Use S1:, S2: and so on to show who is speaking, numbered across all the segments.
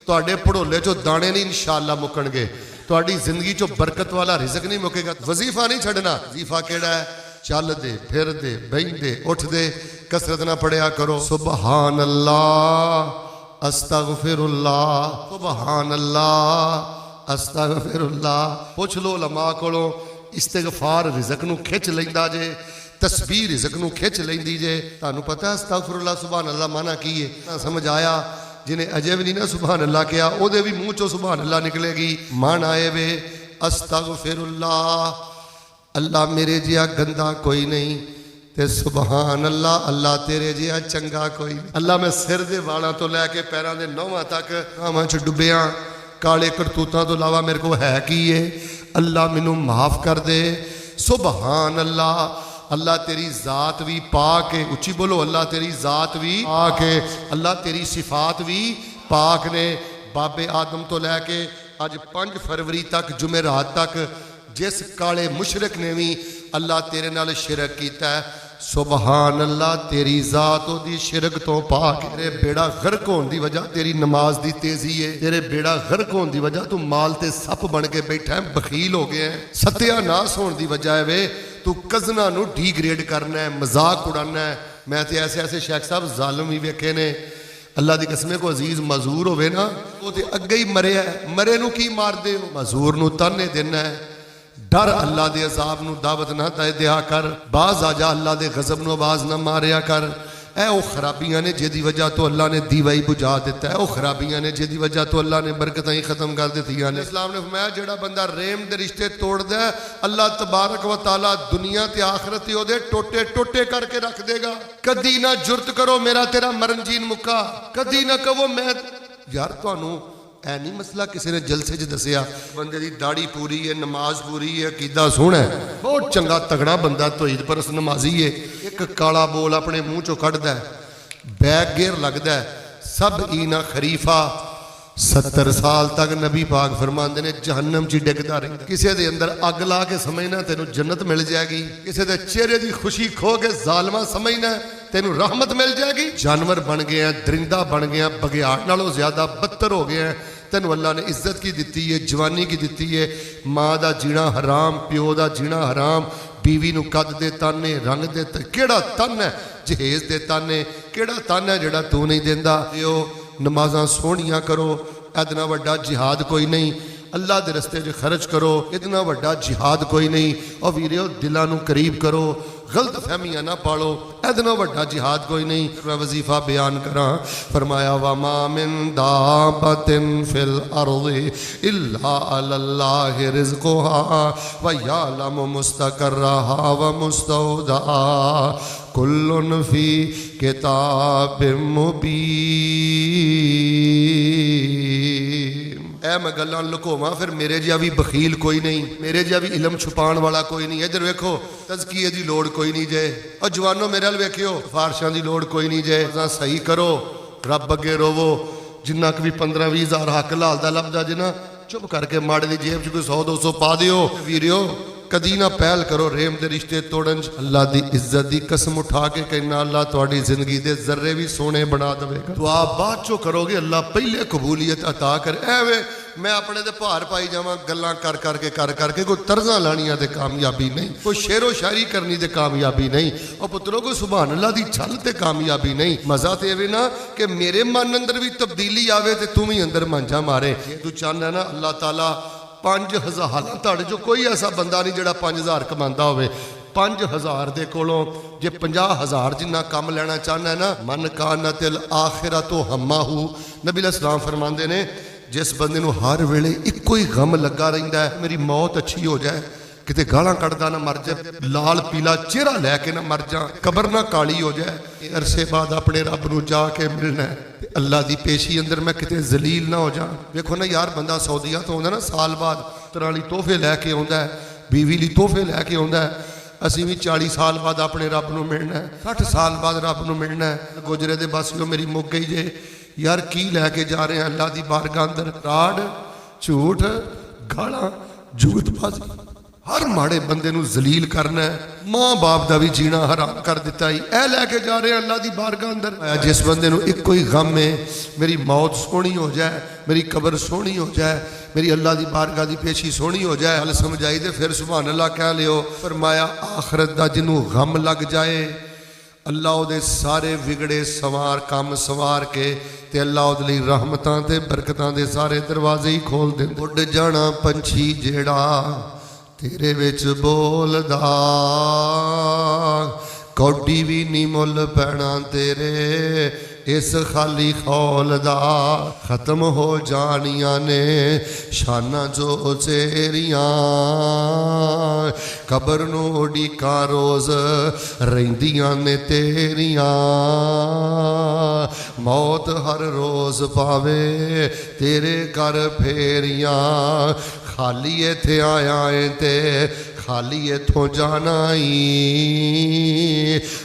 S1: ਤੁਹਾਡੇ ਭੜੋਲੇ ਚੋਂ ਦਾਣੇ ਨਹੀਂ ਇਨਸ਼ਾਅੱਲਾ ਮੁੱਕਣਗੇ। ਤੁਹਾਡੀ ਜ਼ਿੰਦਗੀ ਚੋਂ ਬਰਕਤ ਵਾਲਾ ਰਿਜ਼ਕ ਨਹੀਂ ਮੁੱਕੇਗਾ। ਵਜ਼ੀਫਾ ਨਹੀਂ ਛੱਡਣਾ। ਵਜ਼ੀਫਾ ਕਿਹੜਾ ਹੈ? ਚੱਲਦੇ ਫਿਰਦੇ ਬਹਿੰਦੇ ਉੱਠਦੇ ਕਸਰਤ ਨਾ ਪੜਿਆ ਕਰੋ। ਸੁਬਹਾਨ ਅੱਲਾਹ ਅਸਤਗਫਿरुल्लाह, ਸੁਬਹਾਨ ਅੱਲਾਹ ਅਸਤਗਫਿरुल्लाह। ਪੁੱਛ ਲੋ ਉਲਮਾ ਕੋਲੋਂ, ਇਸਤਗਫਾਰ ਰਿਜ਼ਕ ਨੂੰ ਖਿੱਚ ਲੈਂਦਾ ਜੇ, ਤਸਬੀਹ ਰਿਜ਼ਕ ਨੂੰ ਖਿੱਚ ਲੈਂਦੀ ਜੇ। ਤੁਹਾਨੂੰ ਪਤਾ ਅਸਤਗਫਿरुल्लाह ਸੁਬਹਾਨ ਅੱਲਾਹ ਮਾਨਾ ਕੀ ਹੈ? ਸਮਝ ਆਇਆ? जिन्हें अजय भी नहीं ना सुबहान अल्लाह किया ओदे भी मुँह चो सुबहान अल्लाह निकलेगी। मान आए वे अस्तगफिरुल्लाह, अल्लाह मेरे जिया गंदा कोई नहीं ते सुबहान अल्लाह, अल्लाह तेरे जिया चंगा कोई नहीं। अल्लाह मैं सिर दे वालों तो लैके पैरों के नौवां तक कामां च डुबिया, काले करतूतां तो इलावा मेरे को है की है। अल्लाह मैनू माफ़ कर दे। सुबहान अल्लाह, अल्लाह तेरी ज़ात भी पाक है। उच्ची बोलो, अल्लाह तेरी ज़ात भी पाक है, अल्लाह तेरी सिफात भी पाक ने। बाबे आदम तो लैके अज 5 फरवरी तक जुमेरात तक जिस काले मुशरक ने भी अल्लाह तेरे नाल शिरक कीता है, सुबहान अल्लाह तेरी ज़ात ओदी शिरक तो पाक। तेरे बेड़ा गर्क होने की वजह तेरी नमाज की तेज़ी है। तेरे बेड़ा गर्क होने की वजह तू माल ते सप बन के बैठा है, बखील हो गया है। सत्यानाश होने की वजह है वे तू कज़ना नू डिग्रेड करना है, मजाक उड़ाना है। मैं तो ऐसे ऐसे शेख साहब जालम ही वेखे ने, अल्लाह की कसम को अजीज मजूर होवे ना वो तो अगे ही मरे है। मरे नू की मारदे हो? मजूर नू ताने देना है। डर अल्लाह दे अजाब नू दावत ना दिया कर। बाज आ जा अल्लाह दे गजब नू आवाज ना मारिया कर। ऐ वो खराबियां ने जिहदी वजह तो अल्लाह ने दीवा ही बुझा दिता है। वो खराबियां ने जिहदी वजह तो अल्लाह ने बरकतां ही खत्म कर दित्तियां ने। इस्लाम ने फरमाया जेड़ा बंदा रेम दे रिश्ते तोड़दा है, अल्लाह तबारक व तआला दुनिया ते आखिरत ते ओदे टोटे टोटे करके रख देगा। कदी ना जुर्त करो मेरा तेरा मरण जीन मुक्का, कदी ना कहो मैं यार तुहानू ऐ नहीं मसला किसी ने जलसे च दसिया बंदे दी दाढ़ी पूरी है, नमाज पूरी है, अकीदा सोहना है, बहुत चंगा तगड़ा बंदा तौहीद परस नमाजी है। एक काला बोल अपने मुँह चो कढ़दा है, बैग गेर लगदा है, सब ईना खरीफा 70 साल तक नबी पाक फरमाते ने जहन्नम च डिगदा रहिंदा। किसी दे अंदर अग ला के समझना तेनू जन्नत मिल जाएगी, किसी दे चेहरे की खुशी खो के जालमा समझना तेनू रहमत मिल जाएगी। जानवर बन गए हैं, दरिंदा बन गए हैं, बघियाड़ नालों ज्यादा बदतर हो गए हैं। तेनू अल्लाह ने इज्जत की दी है, जवानी की दी है। माँ का जीना हराम, प्यो का जीना हराम, बीवी नू कद दे ताने, रंग दे केड़ा तन है, जहेज दे ताने केड़ा तन है जेड़ा तू नहीं देंदा। यो नमाज़ां सोहणियां करो, इतना वड्डा जिहाद कोई नहीं। अल्लाह के रस्ते च खर्च करो, इतना वड्डा जिहाद कोई नहीं। और वीरो दिलों नू करीब करो, गलत फहमियां ना पालो, इतना वड्डा जिहाद कोई नहीं। मैं वजीफा बयान करा, फरमाया वमा मिन दाबतिन फिल अर्ज़ि इल्ला अल्लाहि रिज़्क़ुहा व यअलमु मुस्तक़र्रहा व मुस्तौदअहा कुल्लुन फी किताबिम मुबीन। ऐ मैं गल्लां लुकोवां फिर मेरे जिहा भी बखील कोई नहीं, मेरे जिहा भी इलम छुपाण वाला कोई नहीं। इधर वेखो तज़किए की लोड़ कोई नहीं जे। और जवानों मेरे अल वेखियो फारशां की लोड़ कोई नहीं जे। सही करो, रब अगे रोवो। जिन्ना भी 15-20 हज़ार हक लाल दा लभदा जे ना, चुप करके माड़े की जेब च कोई 100-200 पा दियो। वीरियो कदी ना पहल करो रेम दे रिश्ते तोड़न। अल्लाह की इज्जत की कसम उठा के कहना अल्लाह तुहाडी जिंदगी दे जर्रे भी सोने बना देगा। तो आप बाद चो करोगे, अल्लाह पहले कबूलियत अता कर। एवे मैं अपने दे भार पाई जावां गल्लां कर करके कोई तर्जा लानियां ते कामयाबी नहीं, कोई शेरो शायरी करनी ते कामयाबी नहीं। और पुत्रों कोई सुभान अल्लाह दी छल ते कामयाबी नहीं। मजा तो एवे ना कि मेरे मन अंदर भी तब्दीली आवे ते तू भी अंदर मांझा मारे। तू चाहना ना अल्लाह ताला 5000 तुहाडे जो कोई ऐसा बंदा नहीं जिहड़ा 5000 कमांदा होवे। 5000 दे कोलों जे 50,000 जिन्ना कम लेना चाहना है ना, मन कानतिल आखिरतु हम्माहू। नबी अलैहिस्सलाम फरमांदे ने जिस बंदे नू हर वेले इक्को ही गम लगा रहिंदा है, मेरी मौत अच्छी हो जाए, किते गालां कढ़दा ना मर जाए, लाल पीला चेहरा लैके ना मर जा, कबर ना काली हो जाए, अरसे बाद अपने रब नू जाके मिलना है, अल्लाह की पेशी अंदर मैं किते जलील ना हो जा। देखो ना यार बंदा सऊदीया तो आउंदा ना साल बाद तरह ली तोहफे लैके आउंदा है, बीवी ली तोहफे लैके आउंदा है। असीं भी 40 साल बाद अपने रब नू मिलना है, 60 साल बाद रब नू मिलना है। गुजरे दे बस जो मेरी मुक गई जे यार की लैके जा रहे हैं अल्लाह की बारगाह अंदर? राड, झूठ, गालां, जूतबाजी। हर माड़े बंदे नूं जलील करना है, माँ बाप का भी जीना हराम कर दिता ही। ए लैके जा रहे हैं अल्लाह की बारगाह अंदर। जिस बंदे नूं एक कोई गम है मेरी मौत सोहनी हो जाए, मेरी कबर सोहनी हो जाए, मेरी अल्लाह की बारगाह की पेशी सोहनी हो जाए, हल समझाई दे फिर सुभान अल्लाह कह लियो। फरमाया आखरत का जिन्हों गम लग जाए अल्लाह उहदे सारे विगड़े सवार काम सवार के ते अल्लाह उहदे लई रहमतां ते बरकतां दे सारे दरवाजे ही खोल देंदे। उड़ जाना पंछी जेड़ा तेरे विच बोलदा, कौडी भी नी मुल पैना तेरे इस खाली खौल दा। खत्म हो जानियां ने शाना जो तेरियां, कबर नूं उड़ीका रोज़ रहिंदियां ने तेरियां। मौत हर रोज़ पावे तेरे घर फेरियां, खाली इत्थे आया है ते खाली इत्थों जाना ही।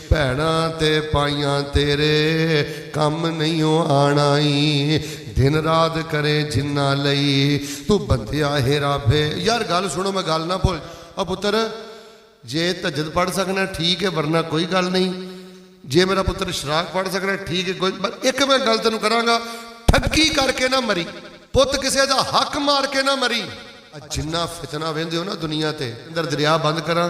S1: भैणा ते पाइयां तेरे कम नहीं आना ही, दिन रात करे जिन्ना लई तू बंदिया हेरा फे। यार गल सुनो, मैं गल ना भुल आ पुत्र, जे तहज्जुद पढ़ सकना ठीक है, वरना कोई गल नहीं। जे मेरा पुत्र शराक पढ़ सकना ठीक है, कोई एक मैं गल तेनू करांगा, ठगी करके ना मरी, पुत किसी का हक मार के ना मरी। जिन्ना फितना वेंदे हो ना दुनिया ते अंदर दरिया बंद करा,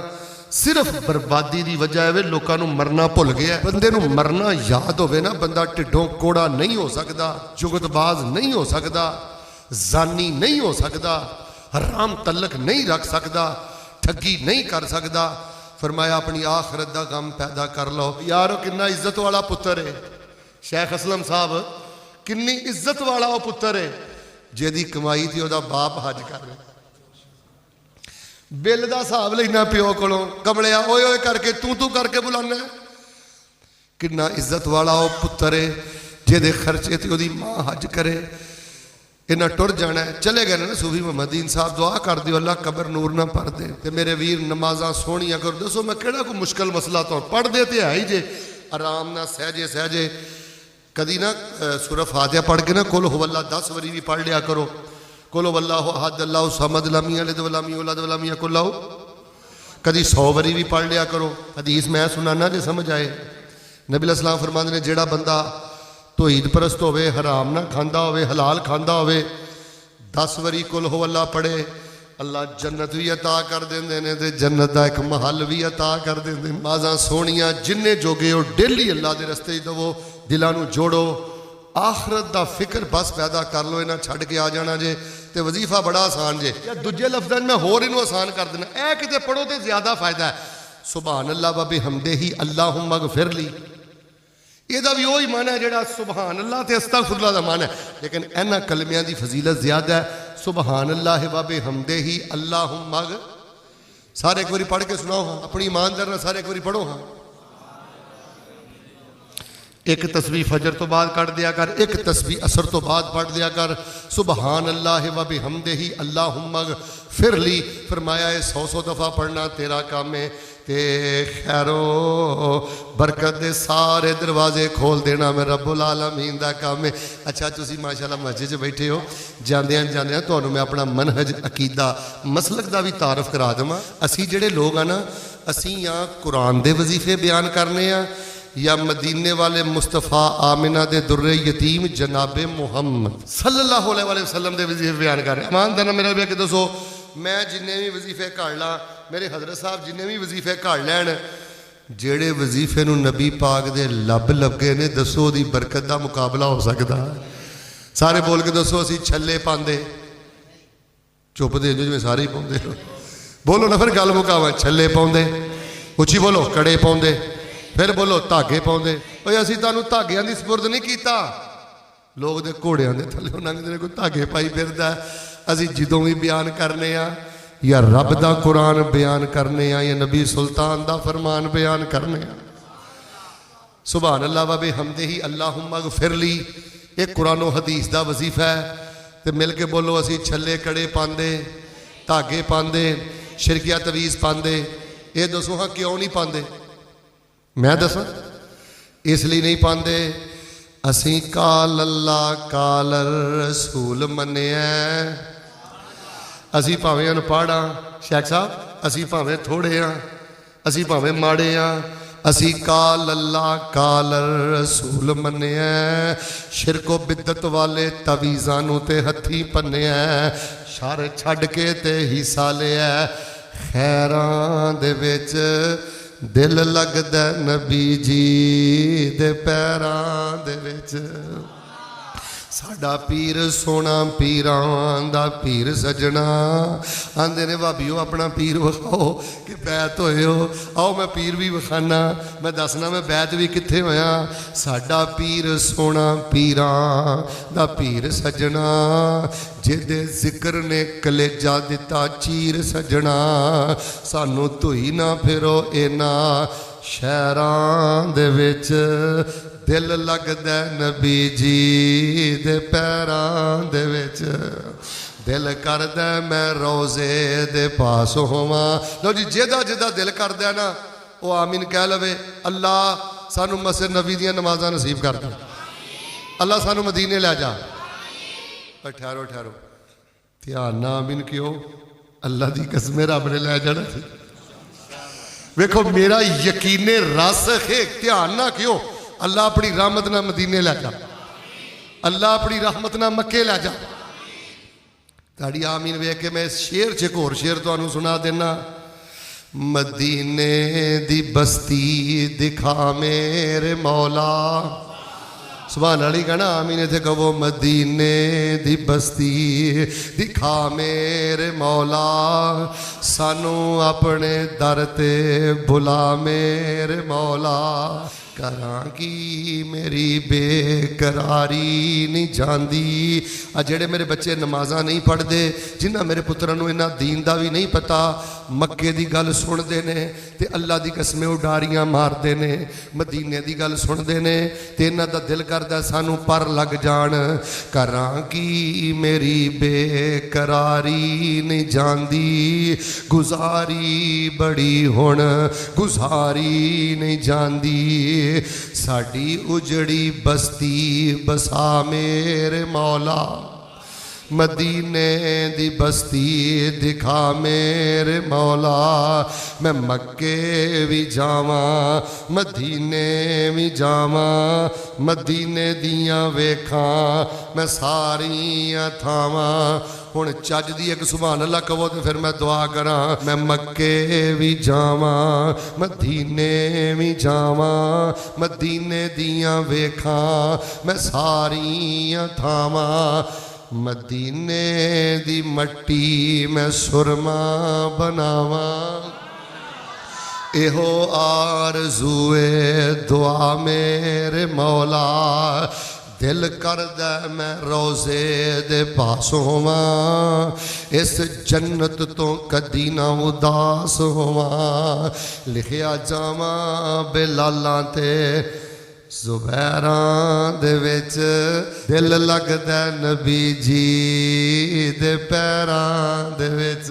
S1: सिर्फ बर्बादी की वजह है। लोगों को मरना भुल गया। बंदे नूं मरना याद होवे ना, बंदा ढिडों कोड़ा नहीं हो सकता, जुगतबाज नहीं हो सकता, जानी नहीं हो सकता, हराम तलक नहीं रख सकता, ठगी नहीं कर सकता। फरमाया अपनी आखरत का गम पैदा कर लो। यारो किन्ना इज्जत वाला पुत्र है शेख असलम साहब, किन्नी इज्जत वाला वो पुत्र है जिहदी कमाई थी वह बाप हज कर रहा। बिल का हिसाब लेना प्यो कोलों, कमलिया ओए ओए करके तू करके बुलाना। किन्ना इज्जत वाला वो पुत्र है जिहदे खर्चे ते ओदी मां हज करे। इन्हें टुर जाना है, चले गए ना सूफी मोहम्मदीन साहब, दुआ कर दियो अल्लाह कबर नूर ना भर दे ते मेरे वीर नमाजा सोहनियां करो। दसो मैं केड़ा कोई मुश्किल मसला तो पढ़ दे ते है ही जे, आराम ना सहजे सहजे। कदी ना सूरह फातिहा पढ़ के ना कुल हुवल्लाह 10 बारी भी पढ़ लिया करो। कुल हुवल्लाहु अहद अल्लाहु समद लम यलिद वलम यूलद वलम यकुल लहू, कदी 100 बारी भी पढ़ लिया करो। हदीस मैं सुनाना जे समझ आए। नबी अलैहिस्सलाम फरमाते ने जेड़ा बंदा तौहीद परस्त होवे, हराम ना खांदा होवे, हलाल खांदा होवे, 10 बारी कुल हुवल्लाह पढ़े, अल्लाह जन्नत भी अता कर देंदे ने ते जन्नत का एक महल भी अता कर देंदे। नमाज़ां सोहणियां जिन्ने जोगे हो डेली अल्लाह के रस्ते दवो, दिलां नूं जोड़ो, आखरत का फिक्र बस पैदा कर लो। इन्हां छड्ड के आ जाना जे ते वजीफा बड़ा आसान जे। या दूजे लफ्ज़ां में होर इनू आसान कर देना, ऐ किते पढ़ो तो ज़्यादा फायदा है। सुभान अल्लाह व बिहम्दिही अल्लाहुम्मा गफिरली, ਇਹਦਾ भी वही मन है ਜਿਹੜਾ सुबहान अल्लाह ते अस्तगफिरुल्लाह ਦਾ मन है। लेकिन इन्हां कलमियां की फजीलत ज़्यादा है। सुबहान अल्लाह व बिहम्दिही अल्लाहुम्मा, सारे एक बारी पढ़ के सुनाओ हाँ, अपनी ईमानदारी नाल सारे एक बारी पढ़ो हाँ। एक तस्बीह फजर तो बाद कट दिया कर, एक तस्बीह असर तो बाद पढ़ दिया कर। सुबहान अल्लाह व बिहम्दिही अल्लाहुम्मा गफिरली, फरमाया 100 दफ़ा पढ़ना तेरा काम है ते खैरो बरकत दे सारे दरवाजे खोल देना मैं रब्बुल आलमीन दा काम है। अच्छा तुसी माशाअल्लाह मस्जिद च बैठे हो, जांदियां तुहानूं मैं अपना मनहज अकीदा मसलक दा भी तारफ करा देवां। असी जिहड़े लोग आ ना, असी या कुरान दे वजीफे बयान करने आ या मदीने वाले मुस्तफ़ा आमिना दे दुर्रे यतीम जनाबे मुहम्मद सल्लल्लाहु अलैहि वसल्लम दे वजीफे बयान कर रहे। ईमानदार मेरा भी कि दसो, मैं जिन्ने भी वजीफे घड़ ला, मेरे हजरत साहब जिन्ने भी वजीफे घड़ लैन, जेड़े वजीफे नूं नबी पाक दे लब लगे ने, दसो दी बरकत का मुकाबला हो सकता? सारे बोल के दसो असी छल्ले पांदे, चुप दे जिवें सारे ही पाउंदे। बोलो ना फिर गल मुकावा। छल्ले पाउंदे, उची बोलो, कड़े पाउंदे, फिर बोलो धागे पाउंदे। ओए असी तुहानूं धागियां दी सपुर्द नहीं कीता, लोग दे घोड़ियां दे थल्ले लंघदे ने, कोई धागे पाई फिरदा। असी जदों भी बयान करने आ या रब दा कुरान बयान करने आ या नबी सुल्तान दा फरमान बयान करने आ। सुभान अल्लाह व बिहम्दिही अल्लाहुम्मा गफिरली एक कुरान व हदीस दा वजीफा है। ते मिल के बोलो असी छल्ले कड़े पांदे, धागे पांदे, शिरकिया तवीज़ पांदे। ये दसो हाँ क्यों नहीं पांदे? मैं दसा इसलिए नहीं पांदे, असी काल अल्लाह काल रसूल मन्निया, ਅਸੀਂ ਭਾਵੇਂ ਅਨਪੜ੍ਹ ਹਾਂ ਸ਼ੇਖ ਸਾਹਿਬ, ਅਸੀਂ ਭਾਵੇਂ ਥੋੜ੍ਹੇ ਹਾਂ, ਅਸੀਂ ਭਾਵੇਂ ਮਾੜੇ ਹਾਂ, ਅਸੀਂ ਕਾਲ ਅੱਲਾ ਕਾਲ ਰਸੂਲ ਮੰਨਿਆ, ਸ਼ਿਰਕੋ ਬਿਦਤ ਵਾਲੇ ਤਵੀਜ਼ਾਂ ਨੂੰ ਤੇ ਹੱਥੀਂ ਪੰਨਿਆ, ਸ਼ਰ ਛੱਡ ਕੇ ਤੇ ਹਿੱਸਾ ਲਿਆ ਖੈਰਾਂ ਦੇ ਵਿੱਚ, ਦਿਲ ਲੱਗਦਾ ਨਬੀ ਜੀ ਦੇ ਪੈਰਾਂ ਦੇ ਵਿੱਚ। ਸਾਡਾ ਪੀਰ ਸੋਹਣਾ ਪੀਰਾਂ ਦਾ ਪੀਰ ਸਜਣਾ, ਆਂਦੇ ਨੇ ਭਾਬੀਓ ਆਪਣਾ ਪੀਰ ਵਿਖਾਓ ਕਿ ਬੈਤ ਹੋਏ ਹੋ, ਆਓ ਮੈਂ ਪੀਰ ਵੀ ਵਿਖਾਨਾ, ਮੈਂ ਦੱਸਣਾ ਮੈਂ ਬੈਤ ਵੀ ਕਿੱਥੇ ਹੋਇਆ। ਸਾਡਾ ਪੀਰ ਸੋਹਣਾ ਪੀਰਾਂ ਦਾ ਪੀਰ ਸਜਣਾ, ਜਿਹਦੇ ਜ਼ਿਕਰ ਨੇ ਕਲੇਜਾ ਦਿੱਤਾ ਚੀਰ ਸਜਣਾ, ਸਾਨੂੰ ਧੋਈ ਨਾ ਫਿਰੋ ਇਹਨਾਂ ਸ਼ਹਿਰਾਂ ਦੇ ਵਿੱਚ, ਦਿਲ ਲੱਗਦਾ ਨਬੀ ਜੀ ਦੇ ਪੈਰਾਂ ਦੇ ਵਿੱਚ, ਦਿਲ ਕਰਦਾ ਮੈਂ ਰੋਜ਼ੇ ਦੇ ਪਾਸ ਹੋਵਾਂ। ਲਓ ਜੀ, ਜਿਹਦਾ ਜਿਹਦਾ ਦਿਲ ਕਰਦਾ ਨਾ ਉਹ ਆਮੀਨ ਕਹਿ ਲਵੇ। ਅੱਲਾ ਸਾਨੂੰ ਮਸਜਿਦ ਨਬੀ ਦੀਆਂ ਨਮਾਜ਼ਾਂ ਨਸੀਬ ਕਰ ਦੇ, ਅੱਲਾ ਸਾਨੂੰ ਮਦੀਨੇ ਲੈ ਜਾ। ਪਰ ਠਹਿਰੋ ਠਹਿਰੋ, ਧਿਆਨ ਨਾਲ ਆਮੀਨ ਕਿਉਂ? ਅੱਲਾ ਦੀ ਕਸਮ ਰੱਬ ਨੇ ਲੈ ਜਾਣਾ ਸੀ। ਵੇਖੋ ਮੇਰਾ ਯਕੀਨੇ ਰਸਖ ਹੈ, ਧਿਆਨ ਨਾ ਕਿਉਂ? ਅੱਲਾ ਆਪਣੀ ਰਹਿਮਤ ਨਾਲ ਮਦੀਨੇ ਲੈ ਜਾ, ਅੱਲਾ ਆਪਣੀ ਰਹਿਮਤ ਨਾਲ ਮੱਕੇ ਲੈ ਜਾ। ਤੁਹਾਡੀ ਆਮੀਨ ਵੇਖ ਕੇ ਮੈਂ ਇਸ ਸ਼ੇਰ 'ਚ ਇੱਕ ਹੋਰ ਸ਼ੇਰ ਤੁਹਾਨੂੰ ਸੁਣਾ ਦੇਣਾ। ਮਦੀਨੇ ਦੀ ਬਸਤੀ ਦਿਖਾ ਮੇਰੇ ਮੌਲਾ, ਸੁਭਾਨ ਅਲੀ ਕਹਿਣਾ ਆਮੀਨ ਇੱਥੇ ਕਹੋ। ਮਦੀਨੇ ਦੀ ਬਸਤੀ ਦਿਖਾ ਮੇਰੇ ਮੌਲਾ, ਸਾਨੂੰ ਆਪਣੇ ਦਰ ਤੇ ਬੁਲਾ ਮੇਰੇ ਮੌਲਾ। ਕਰਾਂ ਕੀ ਮੇਰੀ ਬੇਕਰਾਰੀ ਨਹੀਂ ਜਾਂਦੀ। ਆ ਜਿਹੜੇ ਮੇਰੇ ਬੱਚੇ ਨਮਾਜ਼ਾਂ ਨਹੀਂ ਪੜ੍ਹਦੇ, ਜਿਨ੍ਹਾਂ ਮੇਰੇ ਪੁੱਤਰਾਂ ਨੂੰ ਇਹਨਾਂ ਦੀਨ ਦਾ ਵੀ ਨਹੀਂ ਪਤਾ, ਮੱਕੇ ਦੀ ਗੱਲ ਸੁਣਦੇ ਨੇ ਤੇ ਅੱਲਾ ਦੀ ਕਸਮੇ ਉਡਾਰੀਆਂ ਮਾਰਦੇ ਨੇ, ਮਦੀਨੇ ਦੀ ਗੱਲ ਸੁਣਦੇ ਨੇ ਤੇ ਇਹਨਾਂ ਦਾ ਦਿਲ ਕਰਦਾ ਸਾਨੂੰ ਪਰ ਲੱਗ ਜਾਣ। ਕਰਾਂ ਕੀ ਮੇਰੀ ਬੇਕਰਾਰੀ ਨਹੀਂ ਜਾਂਦੀ, ਗੁਜ਼ਾਰੀ ਬੜੀ ਹੁਣ ਗੁਜ਼ਾਰੀ ਨਹੀਂ ਜਾਂਦੀ। ਸਾਡੀ ਉਜੜੀ ਬਸਤੀ ਬਸਾ ਮੇਰੇ ਮੌਲਾ, ਮਦੀਨੇ ਦੀ ਬਸਤੀ ਦਿਖਾ ਮੇਰੇ ਮੌਲਾ। ਮੈਂ ਮੱਕੇ ਵੀ ਜਾਵਾਂ ਮਦੀਨੇ ਵੀ ਜਾਵਾਂ, ਮਦੀਨੇ ਦੀਆਂ ਵੇਖਾਂ ਮੈਂ ਸਾਰੀਆਂ ਥਾਵਾਂ। ਹੁਣ ਚੱਜ ਦੀ ਇੱਕ ਸੁਭਾਨ ਅੱਲਾ ਕਹੋ ਤੇ ਫਿਰ ਮੈਂ ਦੁਆ ਕਰਾਂ। ਮੈਂ ਮੱਕੇ ਵੀ ਜਾਵਾਂ ਮਦੀਨੇ ਵੀ ਜਾਵਾਂ, ਮਦੀਨੇ ਦੀਆਂ ਵੇਖਾਂ ਮੈਂ ਸਾਰੀਆਂ ਥਾਵਾਂ। ਮਦੀਨੇ ਦੀ ਮੱਟੀ ਮੈਂ ਸੁਰਮਾ ਬਣਾਵਾਂ, ਇਹੋ ਆਰਜ਼ੂਏ ਦੁਆ ਮੇਰੇ ਮੌਲਾ। ਦਿਲ ਕਰਦਾ ਮੈਂ ਰੋਜ਼ੇ ਦੇ ਪਾਸ ਹੋਵਾਂ, ਇਸ ਜੰਨਤ ਤੋਂ ਕਦੀ ਨਾ ਉਦਾਸ ਹੋਵਾਂ। ਲਿਖਿਆ ਜਾਵਾਂ ਬਿਲਾਲਾਂ ਤੇ ਜ਼ੁਬੈਰਾਂ ਦੇ ਵਿੱਚ, ਦਿਲ ਲੱਗਦਾ ਨਬੀ ਜੀ ਦੇ ਪੈਰਾਂ ਦੇ ਵਿੱਚ।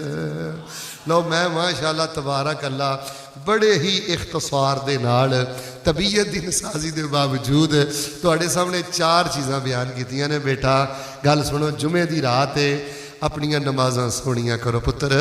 S1: ਲਓ ਮੈਂ ਮਾਸ਼ਾਅੱਲਾ ਤਬਾਰਕ ਅੱਲਾ ਬੜੇ ਹੀ ਇਖਤਸਾਰ ਦੇ ਨਾਲ, ਤਬੀਅਤ ਦੀ ਨਸਾਜ਼ੀ ਦੇ ਬਾਵਜੂਦ ਤੁਹਾਡੇ ਸਾਹਮਣੇ 4 ਚੀਜ਼ਾਂ ਬਿਆਨ ਕੀਤੀਆਂ ਨੇ। ਬੇਟਾ ਗੱਲ ਸੁਣੋ, ਜੁਮੇ ਦੀ ਰਾਤ ਹੈ, ਆਪਣੀਆਂ ਨਮਾਜ਼ਾਂ ਸੋਹਣੀਆਂ ਕਰੋ ਪੁੱਤਰ।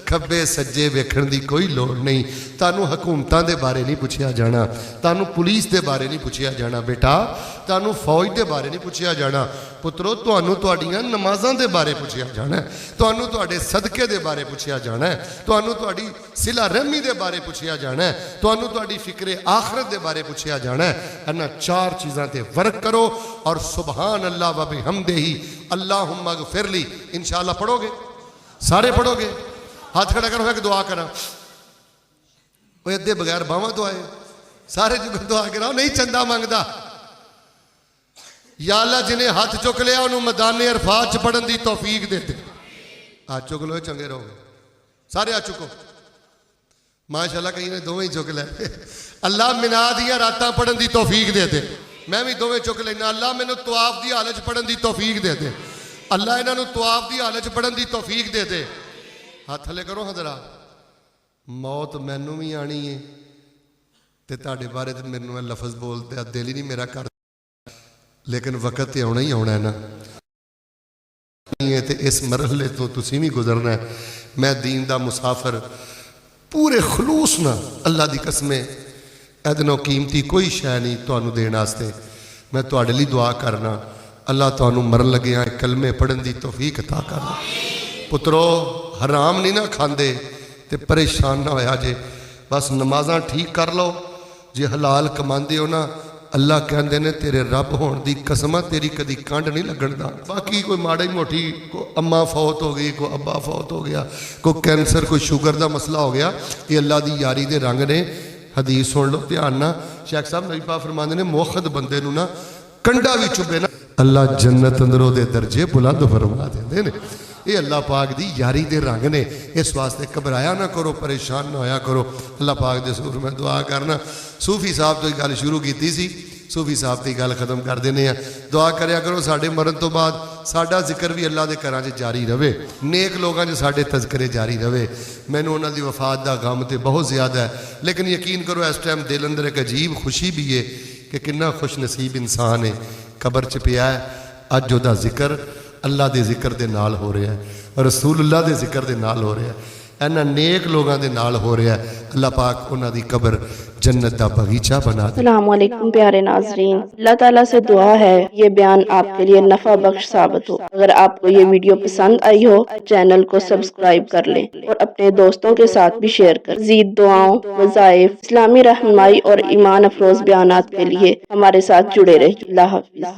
S1: ਖੱਬੇ ਸੱਜੇ ਵੇਖਣ ਦੀ ਕੋਈ ਲੋੜ ਨਹੀਂ। ਤੁਹਾਨੂੰ ਹਕੂਮਤਾਂ ਦੇ ਬਾਰੇ ਨਹੀਂ ਪੁੱਛਿਆ ਜਾਣਾ, ਤੁਹਾਨੂੰ ਪੁਲਿਸ ਦੇ ਬਾਰੇ ਨਹੀਂ ਪੁੱਛਿਆ ਜਾਣਾ ਬੇਟਾ, ਤੁਹਾਨੂੰ ਫੌਜ ਦੇ ਬਾਰੇ ਨਹੀਂ ਪੁੱਛਿਆ ਜਾਣਾ ਪੁੱਤਰੋ। ਤੁਹਾਨੂੰ ਤੁਹਾਡੀਆਂ ਨਮਾਜ਼ਾਂ ਦੇ ਬਾਰੇ ਪੁੱਛਿਆ ਜਾਣਾ, ਤੁਹਾਨੂੰ ਤੁਹਾਡੇ ਸਦਕੇ ਦੇ ਬਾਰੇ ਪੁੱਛਿਆ ਜਾਣਾ, ਤੁਹਾਨੂੰ ਤੁਹਾਡੀ ਸਿਲਾ ਰਹਿਮੀ ਦੇ ਬਾਰੇ ਪੁੱਛਿਆ ਜਾਣਾ, ਤੁਹਾਨੂੰ ਤੁਹਾਡੀ ਫਿਕਰੇ ਆਖਰਤ ਦੇ ਬਾਰੇ ਪੁੱਛਿਆ ਜਾਣਾ। ਇਹਨਾਂ 4 ਚੀਜ਼ਾਂ ਤੇ ਵਰਕ ਕਰੋ ਔਰ ਸੁਬਹਾਨ ਅੱਲਾਹ व बिहम्दिही अल्लाहुम्मा गफिरली इंशाअल्लाह पढ़ोगे। सारे पढ़ोगे? हाथ खड़ा करो, एक दुआ करा। वो अद्धे बगैर बावां तो आए, सारे जो दुआ कराओ। नहीं चंदा मंगदा, या अल्लाह जिन्हें हाथ चुक लिया उन्होंने मैदान अरफात च पढ़न की तौफीक दे दे। हाथ चुक लो, चंगे रहोगे। सारे हाथ चुको माशाअल्लाह, कई ने दोवें ही चुक लै। अल्लाह मिना दियां रातां पढ़न की तौफीक दे दे। मैं भी दोवें चुक लेना। अल्लाह मैनू तवाफ की हालत पढ़न की तौफीक दे दे। अल्लाह इन्हों तवाफ की हालत पढ़न की तौफीक दे दे। हाथ थले करो हजरा। मौत मैनू भी आनी है तो तुहाडे बारे तो मैनू लफज बोलते दिल ही नहीं मेरा कर, लेकिन वक्त तो आना ही आना है ना। ہے تے اس مرحلے تو تسی بھی گزرنا ہے. میں دین دا مسافر پورے خلوص نہ اللہ دی قسمیں ادنو قیمتی کوئی شے نہیں تانوں دین واسطے. میں تواڈے لئی دعا کرنا اللہ تانوں مرن لگیاں کلمے پڑھن دی توفیق عطا کرنا. پترو حرام نہیں نہ کھاندے تے پریشان نہ ہویا جے. بس نمازاں ٹھیک کر لو. جے حلال کماندے ہو نا اللہ کہندے نے تیرے رب ہون دی قسم تیری کدی کنڈ نہیں لگن دا. باقی کوئی ماڑی موٹی کو اماں فوت ہو گئی, کوئی ابا فوت ہو گیا, کوئی کینسر, کوئی شوگر دا مسئلہ ہو گیا, یہ اللہ دی یاری دے رنگ نے. حدیث سن لو دھیان نہ. شیخ صاحب نبی پاک فرماندے نے موخد بندے نو نا کنڈا بھی چبے نا اللہ جنت اندروں دے درجے بلند فرما دیندے نے. یہ اللہ پاک دی یاری دے رنگ نے. اس واسطے گھبرایا نہ کرو, پریشان نہ ہویا کرو. اللہ پاک دے سور میں دعا کرنا. صوفی صاحب تو ایک گل شروع کیتی سی, صوفی صاحب دی گل ختم کر دینے ہیں. دعا کریا کرو ساڈے مرن تو بعد ساڈا ذکر بھی اللہ دے گھراں وچ جاری رہے, نیک لوگاں وچ ساڈے تذکرے جاری رہے. مینوں انہاں دی وفات دا غم تے بہت زیادہ ہے, لیکن یقین کرو اس ٹائم دل اندر ایک عجیب خوشی بھی ہے کہ کنا خوش نصیب انسان ہے. قبر چ پیا ہے, اج دا ذکر اللہ دے ذکر دے نال ہو رہا ہے, رسول اللہ دے ذکر دے نال ہو رہا ہے, اینا نیک لوگاں دے نال ہو رہا ہے. اللہ پاک انہاں دی قبر جنت دا باغیچہ بنا دے.
S2: السلام علیکم پیارے ناظرین, اللہ تعالیٰ سے دعا ہے یہ بیان آپ کے لیے نفع بخش ثابت ہو. اگر آپ کو یہ ویڈیو پسند آئی ہو چینل کو سبسکرائب کر لیں اور اپنے دوستوں کے ساتھ بھی شیئر کر. مزید دعاؤں, وظائف, اسلامی رہنمائی اور ایمان افروز بیانات کے لیے ہمارے ساتھ جڑے رہیں. اللہ حافظ.